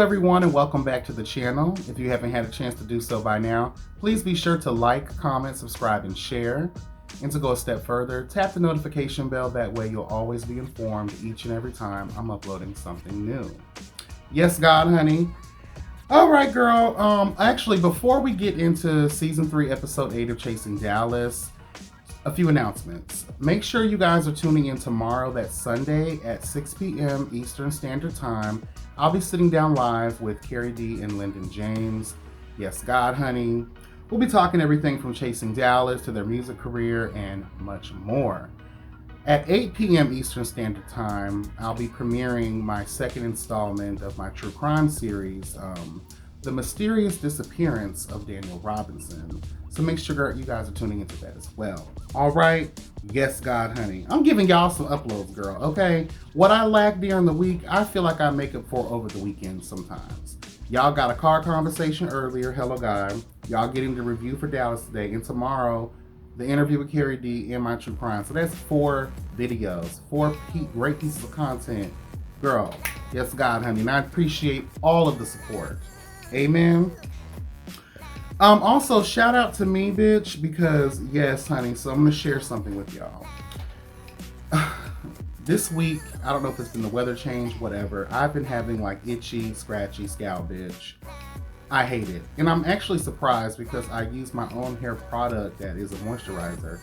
everyone, and welcome back to the channel. If you haven't had a chance to do so by now, please be sure to like, comment, subscribe, and share. And to go a step further, tap the notification bell. That way you'll always be informed each and every time I'm uploading something new. Yes, God, honey. All right, girl. Actually, before we get into season 3, episode 8 of Chasing Dallas, a few announcements. Make sure you guys are tuning in tomorrow, that's Sunday at 6 p.m. Eastern Standard Time. I'll be sitting down live with Carrie D and Lyndon James. Yes, God, honey. We'll be talking everything from Chasing Dallas to their music career and much more. At 8 p.m. Eastern Standard Time, I'll be premiering my second installment of my true crime series, The Mysterious Disappearance of Daniel Robinson. So make sure you guys are tuning into that as well. All right. Yes, God, honey. I'm giving y'all some uploads, girl, okay? What I lack during the week, I feel like I make up for over the weekend sometimes. Y'all got a car conversation earlier, hello, God. Y'all getting the review for Dallas today. And tomorrow, the interview with Carrie D and my true crime. So that's 4 videos, 4 great pieces of content. Girl, yes, God, honey. And I appreciate all of the support. Amen. Also, shout out to me, bitch, because yes, honey, so I'm gonna share something with y'all. This week, I don't know if it's been the weather change, whatever, I've been having like itchy, scratchy scalp, bitch. I hate it. And I'm actually surprised because I use my own hair product that is a moisturizer.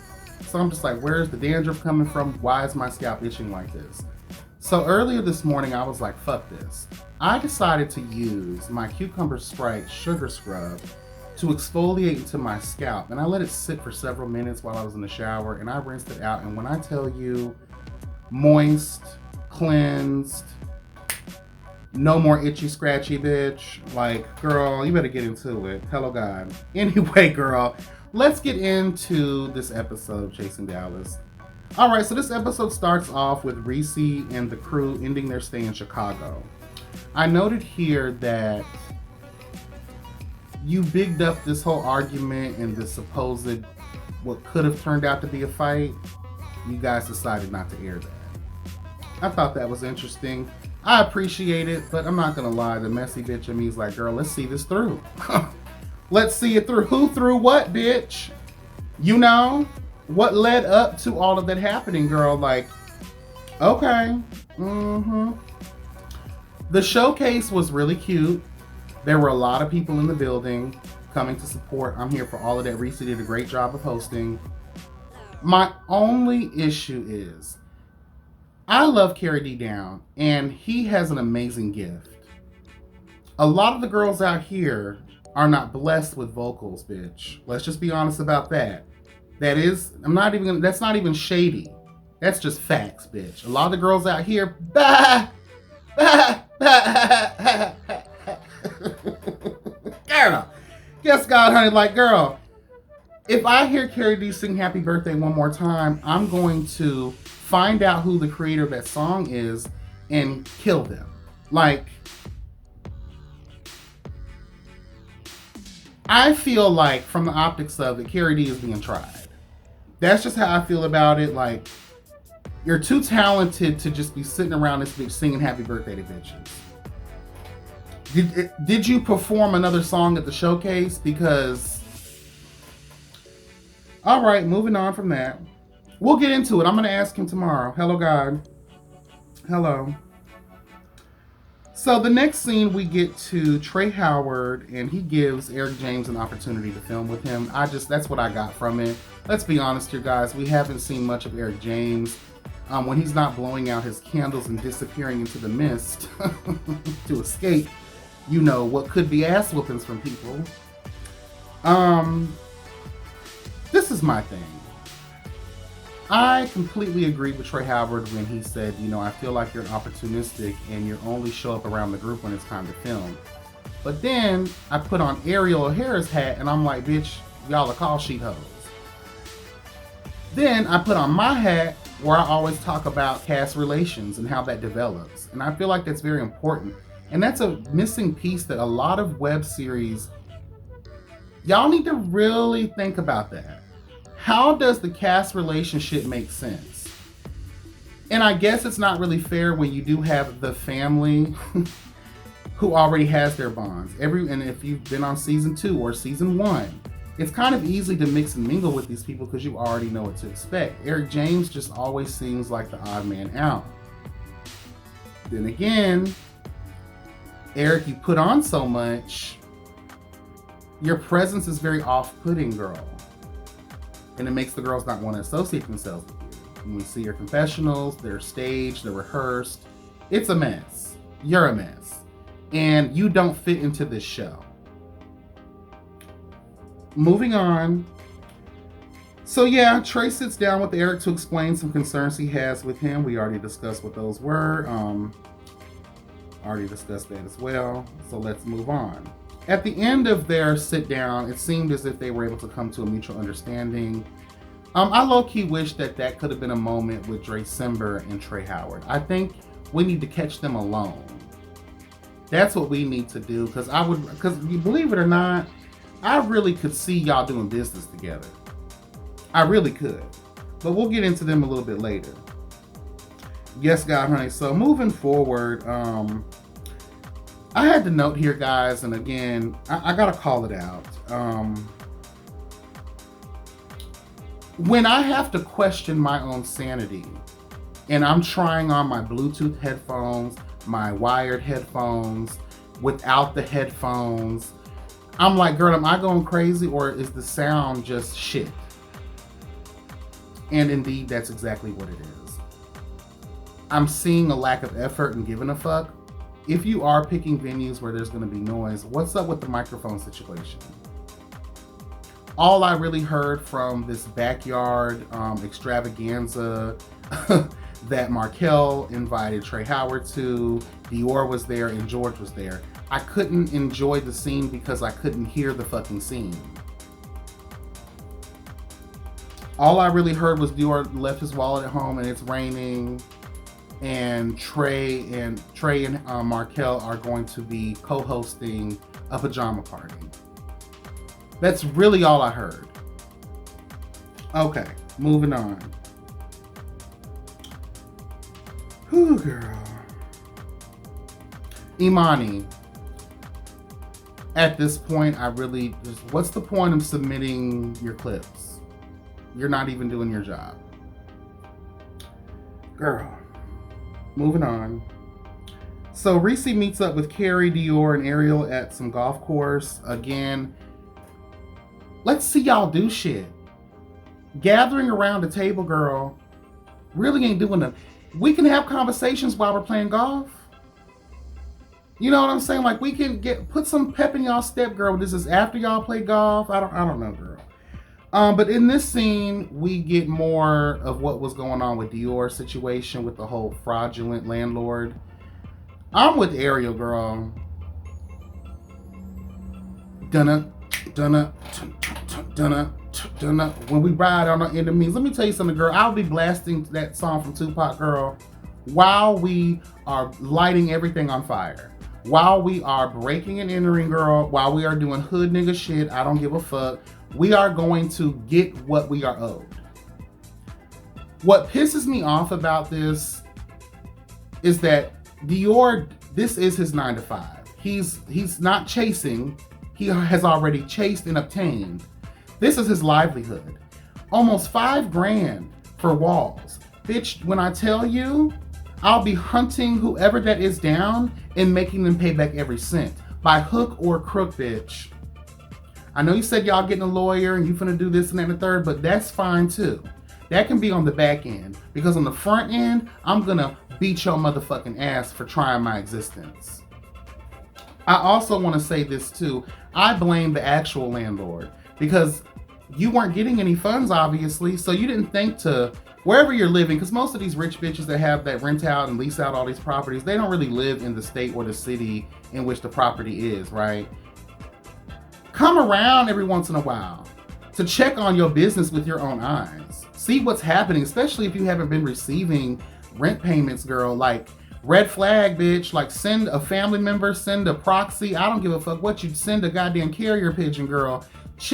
So I'm just like, where's the dandruff coming from? Why is my scalp itching like this? So earlier this morning, I was like, fuck this. I decided to use my Cucumber Sprite Sugar Scrub to exfoliate into my scalp, and I let it sit for several minutes while I was in the shower, and I rinsed it out. And when I tell you, moist, cleansed, no more itchy scratchy, bitch. Like, girl, you better get into it. Hello, God. Anyway, girl, let's get into this episode of Chasing Dallas. All right, so this episode starts off with Reese and the crew ending their stay in Chicago. I noted here that you bigged up this whole argument and this supposed, what could have turned out to be a fight. You guys decided not to air that. I thought that was interesting. I appreciate it, but I'm not gonna lie, the messy bitch in me is like, girl, let's see this through. Let's see it through. Who through what, bitch? You know, what led up to all of that happening, girl? Like, okay. The showcase was really cute. There were a lot of people in the building coming to support. I'm here for all of that. Reese did a great job of hosting. My only issue is, I love Carrie D down, and he has an amazing gift. A lot of the girls out here are not blessed with vocals, bitch. Let's just be honest about that. That's not even shady. That's just facts, bitch. A lot of the girls out here, girl, yes, God, honey, like, girl, if I hear Carrie D sing Happy Birthday one more time, I'm going to find out who the creator of that song is and kill them. Like, I feel like, from the optics of it, Carrie D is being tried. That's just how I feel about it. Like, you're too talented to just be sitting around this bitch singing Happy Birthday to bitches. Did you perform another song at the showcase? Because, all right, moving on from that. We'll get into it. I'm going to ask him tomorrow. Hello, God. Hello. So the next scene, we get to Trey Howard, and he gives Eric James an opportunity to film with him. That's what I got from it. Let's be honest here, guys. We haven't seen much of Eric James. When he's not blowing out his candles and disappearing into the mist to escape, you know, what could be ass whoopings from people. This is my thing. I completely agree with Trey Howard when he said, you know, I feel like you're opportunistic and you only show up around the group when it's time to film. But then I put on Ariel O'Hara's hat and I'm like, bitch, y'all are call sheet hoes. Then I put on my hat where I always talk about cast relations and how that develops. And I feel like that's very important. And that's a missing piece that a lot of web series, y'all need to really think about that. How does the cast relationship make sense? And I guess it's not really fair when you do have the family who already has their bonds. And if you've been on season 2 or season 1, it's kind of easy to mix and mingle with these people because you already know what to expect. Eric James just always seems like the odd man out. Then again, Eric, you put on so much, your presence is very off-putting, girl. And it makes the girls not want to associate themselves with you. When we see your confessionals, they're staged, they're rehearsed. It's a mess. You're a mess. And you don't fit into this show. Moving on. So yeah, Trey sits down with Eric to explain some concerns he has with him. We already discussed what those were. Already discussed that as well. So let's move on. At the end of their sit down, it seemed as if they were able to come to a mutual understanding. I low-key wish that could have been a moment with Dre Simber and Trey Howard. I think we need to catch them alone. That's what we need to do, because you believe it or not, I really could see y'all doing business together. I really could. But we'll get into them a little bit later. Yes, God, honey. So moving forward, I had to note here, guys, and again, I gotta call it out. When I have to question my own sanity, and I'm trying on my Bluetooth headphones, my wired headphones, without the headphones, I'm like, girl, am I going crazy, or is the sound just shit? And indeed, that's exactly what it is. I'm seeing a lack of effort and giving a fuck. If you are picking venues where there's going to be noise, what's up with the microphone situation? All I really heard from this backyard extravaganza that Markel invited Trey Howard to, Dior was there, and George was there. I couldn't enjoy the scene because I couldn't hear the fucking scene. All I really heard was Dior left his wallet at home and it's raining, and Trey and Markel are going to be co-hosting a pajama party. That's really all I heard. Okay, moving on. Whew, girl. Imani. At this point, I really just, what's the point of submitting your clips? You're not even doing your job. Girl. Moving on. So Reese meets up with Carrie, Dior, and Ariel at some golf course. Again, let's see y'all do shit. Gathering around the table, girl, really ain't doing nothing. We can have conversations while we're playing golf. You know what I'm saying? Like, we can put some pep in y'all step, girl. This is after y'all play golf. I don't know, girl. But in this scene, we get more of what was going on with Dior's situation with the whole fraudulent landlord. I'm with Ariel, girl. Dunna. When we ride on our enemies, let me tell you something, girl. I'll be blasting that song from Tupac, girl, while we are lighting everything on fire. While we are breaking and entering, girl, while we are doing hood nigga shit, I don't give a fuck. We are going to get what we are owed. What pisses me off about this is that Dior, this is his 9 to 5. He's not chasing. He has already chased and obtained. This is his livelihood. Almost $5 grand for walls. Bitch, when I tell you, I'll be hunting whoever that is down and making them pay back every cent. By hook or crook, bitch. I know you said y'all getting a lawyer and you finna do this and that and the third, but that's fine too. That can be on the back end. Because on the front end, I'm gonna beat your motherfucking ass for trying my existence. I also wanna say this too. I blame the actual landlord because you weren't getting any funds, obviously, so you didn't think to, wherever you're living, because most of these rich bitches that have that rent out and lease out all these properties, they don't really live in the state or the city in which the property is, right? Come around every once in a while to check on your business with your own eyes. See what's happening, especially if you haven't been receiving rent payments, girl. Like, red flag, bitch. Like, send a family member, send a proxy. I don't give a fuck what you send, a goddamn carrier pigeon, girl.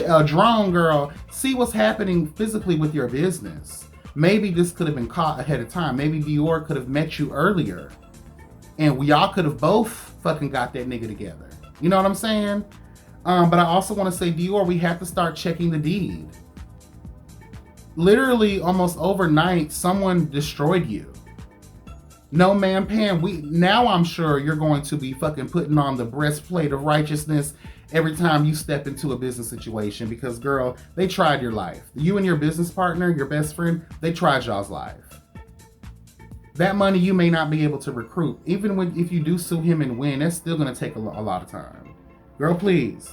A drone, girl. See what's happening physically with your business. Maybe this could have been caught ahead of time. Maybe Dior could have met you earlier. And y'all could have both fucking got that nigga together. You know what I'm saying? But I also want to say, Dior, we have to start checking the deed. Literally, almost overnight, someone destroyed you. No, man, Pam, now I'm sure you're going to be fucking putting on the breastplate of righteousness every time you step into a business situation because, girl, they tried your life. You and your business partner, your best friend, they tried y'all's life. That money you may not be able to recruit. Even if you do sue him and win, that's still going to take a lot of time. Girl, please.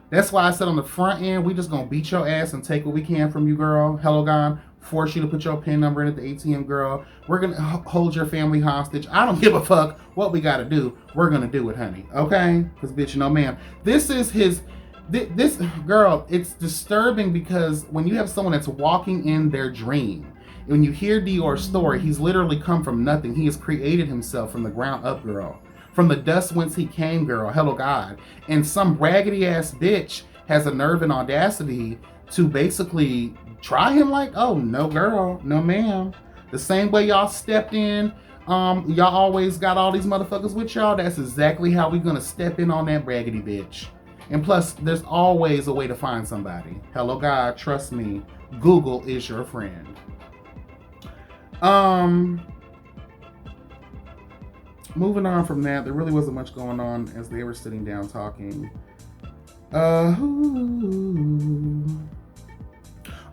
That's why I said on the front end, we just going to beat your ass and take what we can from you, girl. Hello, God. Force you to put your PIN number in at the ATM, girl. We're going to hold your family hostage. I don't give a fuck what we got to do. We're going to do it, honey. Okay? Because, bitch, no, ma'am. This is his... This, girl, it's disturbing because when you have someone that's walking in their dream, when you hear Dior's story, he's literally come from nothing. He has created himself from the ground up, girl. From the dust whence he came, girl. Hello, God. And some raggedy ass bitch has a nerve and audacity to basically try him like, oh, no, girl. No, ma'am. The same way y'all stepped in, y'all always got all these motherfuckers with y'all. That's exactly how we gonna step in on that raggedy bitch. And plus, there's always a way to find somebody. Hello, God. Trust me. Google is your friend. Moving on from that, there really wasn't much going on as they were sitting down talking.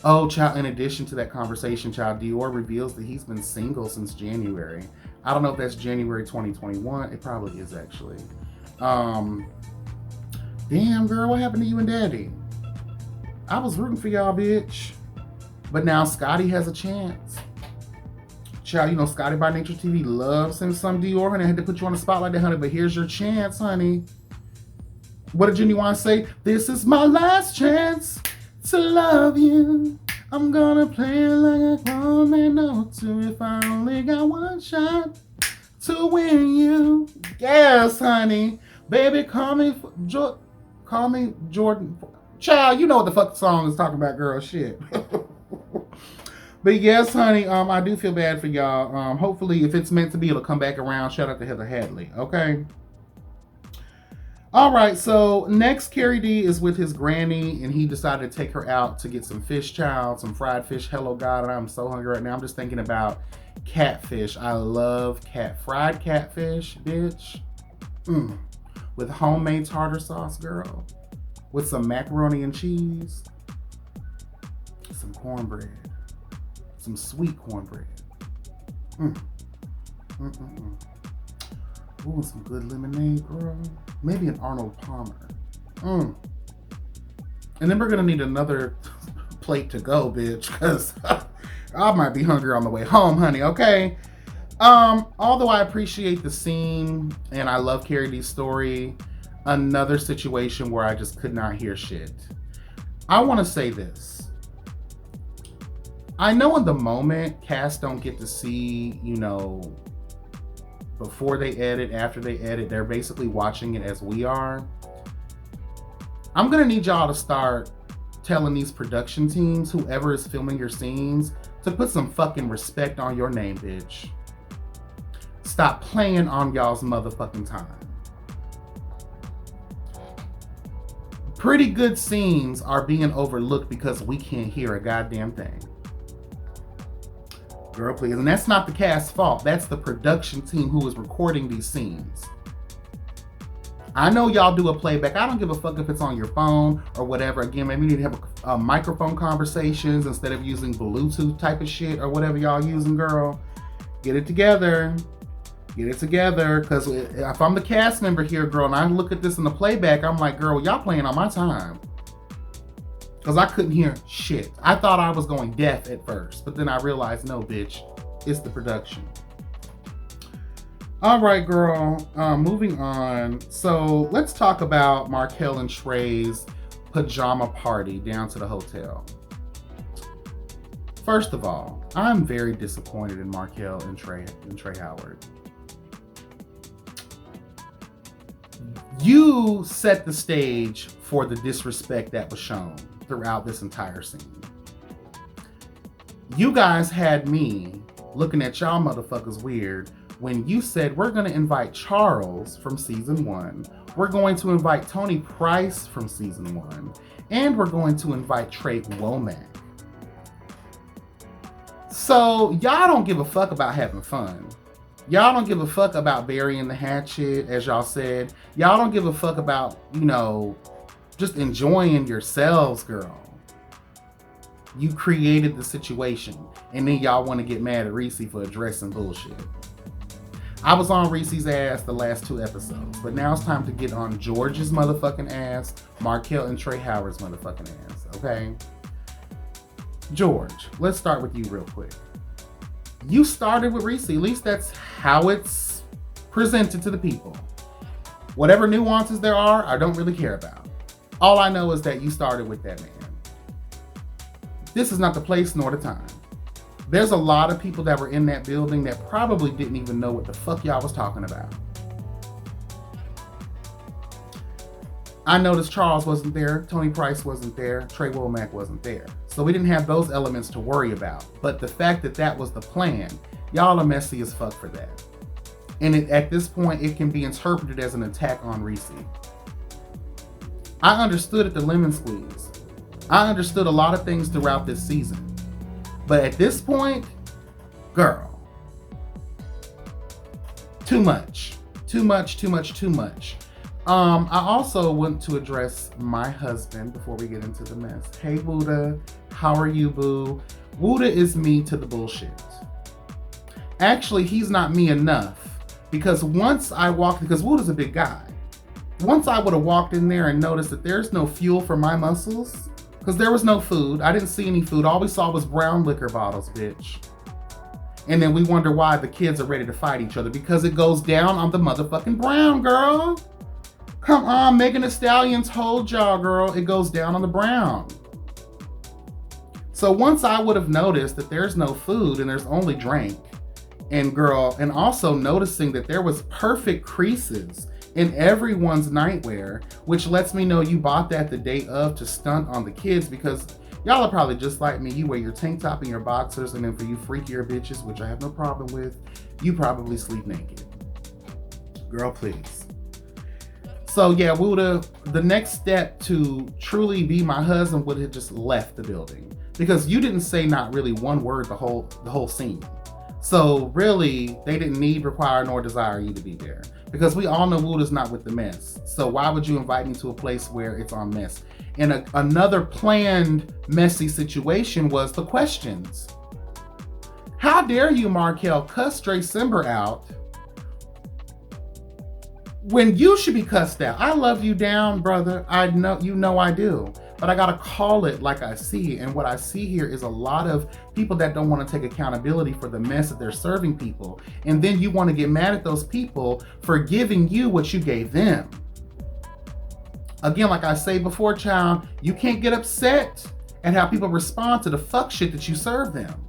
Oh, child, in addition to that conversation, child, Dior reveals that he's been single since January. I don't know if that's January 2021. It probably is, actually. Damn, girl, what happened to you and Daddy? I was rooting for y'all, bitch. But now Scotty has a chance. Child, you know, Scotty by Nature TV loves him some Dior, and I had to put you on the spotlight there, honey, but here's your chance, honey. What did Genuine say? This is my last chance to love you. I'm gonna play it like a grown man know to if I only got one shot to win you. Yes, honey. Baby, call me Jordan. Child, you know what the fuck the song is talking about, girl. Shit. But yes, honey, I do feel bad for y'all. Hopefully, if it's meant to be, it'll come back around. Shout out to Heather Hadley, okay? All right, so next, Carrie D is with his granny, and he decided to take her out to get some fish, child, some fried fish. Hello, God, and I'm so hungry right now. I'm just thinking about catfish. I love fried catfish, bitch. With homemade tartar sauce, girl. With some macaroni and cheese. Some cornbread. Some sweet cornbread. Ooh, some good lemonade, girl. Maybe an Arnold Palmer. And then we're gonna need another plate to go, bitch, because I might be hungry on the way home, honey, okay? Although I appreciate the scene and I love Carrie D's story, another situation where I just could not hear shit. I want to say this. I know in the moment, cast don't get to see, you know, before they edit, after they edit, they're basically watching it as we are. I'm gonna need y'all to start telling these production teams, whoever is filming your scenes, to put some fucking respect on your name, bitch. Stop playing on y'all's motherfucking time. Pretty good scenes are being overlooked because we can't hear a goddamn thing. Girl, please. And that's not the cast's fault. That's the production team who is recording these scenes. I know y'all do a playback. I don't give a fuck if it's on your phone or whatever. Again, maybe you need to have a microphone conversations instead of using Bluetooth type of shit or whatever y'all using, girl. Get it together. Get it together. Because if I'm the cast member here, girl, and I look at this in the playback, I'm like, girl, y'all playing on my time. Because I couldn't hear shit. I thought I was going deaf at first, but then I realized, no, bitch, it's the production. All right, girl, moving on. So let's talk about Markel and Trey's pajama party down to the hotel. First of all, I'm very disappointed in Markel and Trey Howard. You set the stage for the disrespect that was shown throughout this entire scene. You guys had me looking at y'all motherfuckers weird when you said we're going to invite Charles from season 1, we're going to invite Tony Price from season 1, and we're going to invite Trey Womack. So y'all don't give a fuck about having fun. Y'all don't give a fuck about burying the hatchet, as y'all said. Y'all don't give a fuck about, just enjoying yourselves, girl. You created the situation, and then y'all want to get mad at Reese for addressing bullshit. I was on Reese's ass the last 2 episodes, but now it's time to get on George's motherfucking ass, Markel and Trey Howard's motherfucking ass, okay? George, let's start with you real quick. You started with Reese, at least that's how it's presented to the people. Whatever nuances there are, I don't really care about. All I know is that you started with that man. This is not the place nor the time. There's a lot of people that were in that building that probably didn't even know what the fuck y'all was talking about. I noticed Charles wasn't there, Tony Price wasn't there, Trey Womack wasn't there. So we didn't have those elements to worry about. But the fact that that was the plan, y'all are messy as fuck for that. And at this point, it can be interpreted as an attack on Reese. I understood at the lemon squeeze. I understood a lot of things throughout this season. But at this point, girl, too much. I also want to address my husband before we get into the mess. Hey, Wuda, how are you, boo? Wuda is me to the bullshit. Actually, he's not me enough because because Wuda's a big guy. Once I would have walked in there and noticed that there's no fuel for my muscles, because there was no food. I didn't see any food. All we saw was brown liquor bottles, bitch. And then we wonder why the kids are ready to fight each other because it goes down on the motherfucking brown, girl. Come on, Megan Thee Stallion told y'all, girl, it goes down on the brown. So once I would have noticed that there's no food and there's only drink, and also noticing that there was perfect creases in everyone's nightwear, which lets me know you bought that the day of to stunt on the kids because y'all are probably just like me. You wear your tank top and your boxers, and then for you freakier bitches, which I have no problem with, you probably sleep naked. Girl, please. So yeah, Wuda, the next step to truly be my husband would have just left the building because you didn't say not really one word the whole scene. So really, they didn't need, require, nor desire you to be there. Because we all know Wuda's not with the mess. So why would you invite me to a place where it's on mess? And another planned messy situation was the questions. How dare you, Markel, cuss December out when you should be cussed out? I love you down, brother. I know I do. But I gotta call it like I see. And what I see here is a lot of people that don't want to take accountability for the mess that they're serving people. And then you want to get mad at those people for giving you what you gave them. Again, like I say before, child, you can't get upset at how people respond to the fuck shit that you serve them.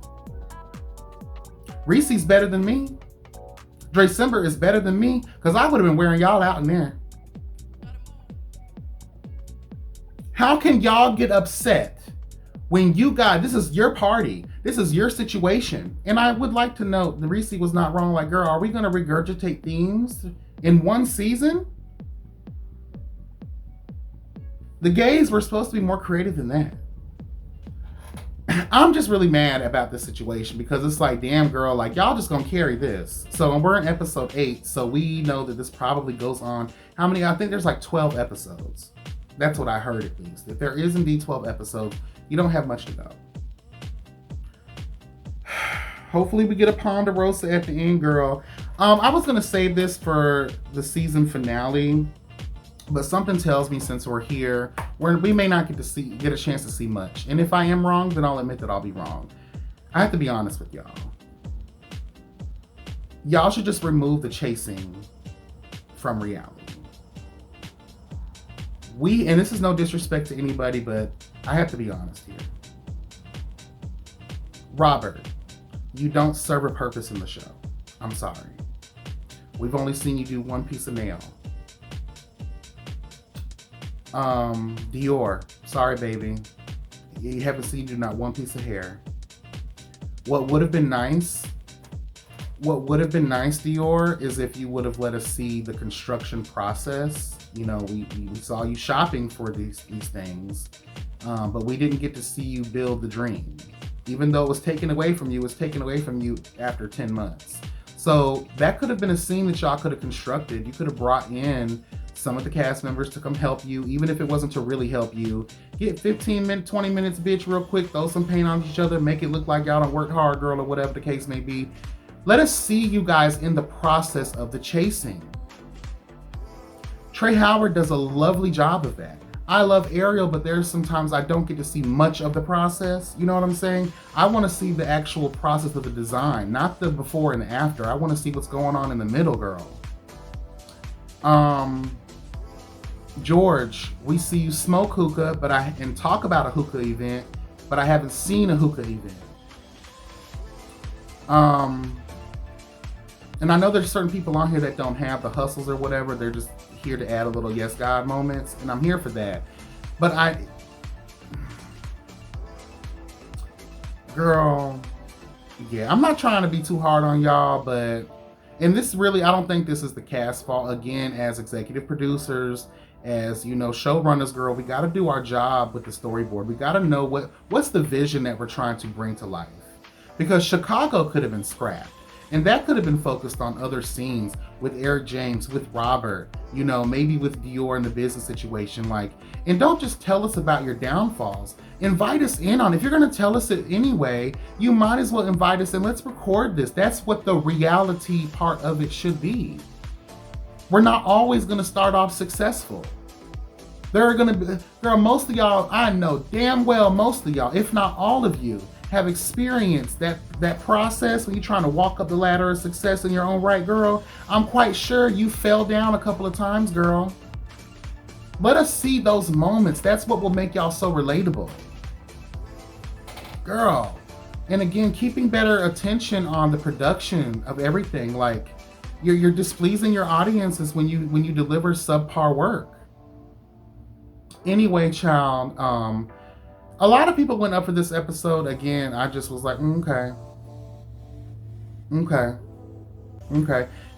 Reese's better than me. December is better than me because I would have been wearing y'all out in there. How can y'all get upset when this is your party, this is your situation? And I would like to know, the Reese was not wrong. Like, girl, are we gonna regurgitate themes in one season? The gays were supposed to be more creative than that. I'm just really mad about this situation because it's like, damn girl, like y'all just gonna carry this. So we're in episode 8, so we know that this probably goes on. How many? I think there's like 12 episodes. That's what I heard at least. If there is indeed 12 episodes, you don't have much to go. Hopefully we get a Ponderosa at the end, girl. I was gonna save this for the season finale, but something tells me since we're here, we may not get a chance to see much. And if I am wrong, then I'll admit that I'll be wrong. I have to be honest with y'all. Y'all should just remove the chasing from reality. And this is no disrespect to anybody, but I have to be honest here. Robert, you don't serve a purpose in the show. I'm sorry. We've only seen you do one piece of nail. Dior, sorry baby. You haven't seen you do not one piece of hair. What would have been nice What would have been nice, Dior, is if you would have let us see the construction process. You know, we saw you shopping for these things, but we didn't get to see you build the dream. Even though it was taken away from you, it was taken away from you after 10 months. So that could have been a scene that y'all could have constructed. You could have brought in some of the cast members to come help you, even if it wasn't to really help you. Get 15 minutes, 20 minutes, bitch, real quick, throw some paint on each other, make it look like y'all don't work hard, girl, or whatever the case may be. Let us see you guys in the process of the chasing. Trey Howard does a lovely job of that. I love Ariel, but there's sometimes I don't get to see much of the process. You know what I'm saying? I want to see the actual process of the design, not the before and after. I want to see what's going on in the middle, girl. George, we see you smoke hookah, and talk about a hookah event, but I haven't seen a hookah event. And I know there's certain people on here that don't have the hustles or whatever. They're just here to add a little yes God moments, and I'm here for that. But girl, yeah, I'm not trying to be too hard on y'all, but, and this really, I don't think this is the cast fault. Again, as executive producers, as you know, showrunners, girl, we got to do our job with the storyboard. We got to know what's the vision that we're trying to bring to life, because Chicago could have been scrapped. And that could have been focused on other scenes with Eric James, with Robert, you know, maybe with Dior in the business situation. Like, and don't just tell us about your downfalls. Invite us in on it. If you're going to tell us it anyway, you might as well invite us and let's record this. That's what the reality part of it should be. We're not always going to start off successful. There are going to be, girl, most of y'all, I know damn well most of y'all, if not all of you, have experienced that process when you're trying to walk up the ladder of success in your own right, girl. I'm quite sure you fell down a couple of times, girl. Let us see those moments. That's what will make y'all so relatable, girl. And again, keeping better attention on the production of everything. Like, you're displeasing your audiences when you deliver subpar work. Anyway, child, a lot of people went up for this episode. Again, I just was like, okay.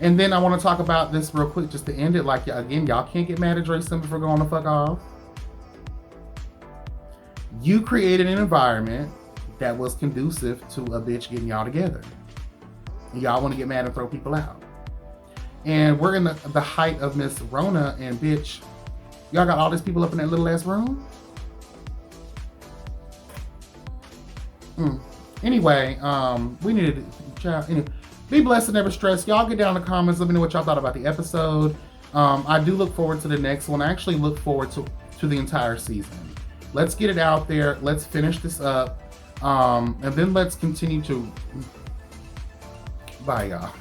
And then I want to talk about this real quick just to end it. Like, again, y'all can't get mad at Dre Simba for going the fuck off. You created an environment that was conducive to a bitch getting y'all together. Y'all want to get mad and throw people out. And we're in the height of Miss Rona, and bitch, y'all got all these people up in that little ass room? Anyway, we needed to, anyway, be blessed and never stress. Y'all get down in the comments. Let me know what y'all thought about the episode. I do look forward to the next one. I actually look forward to the entire season. Let's get it out there. Let's finish this up. And then let's continue to, bye y'all.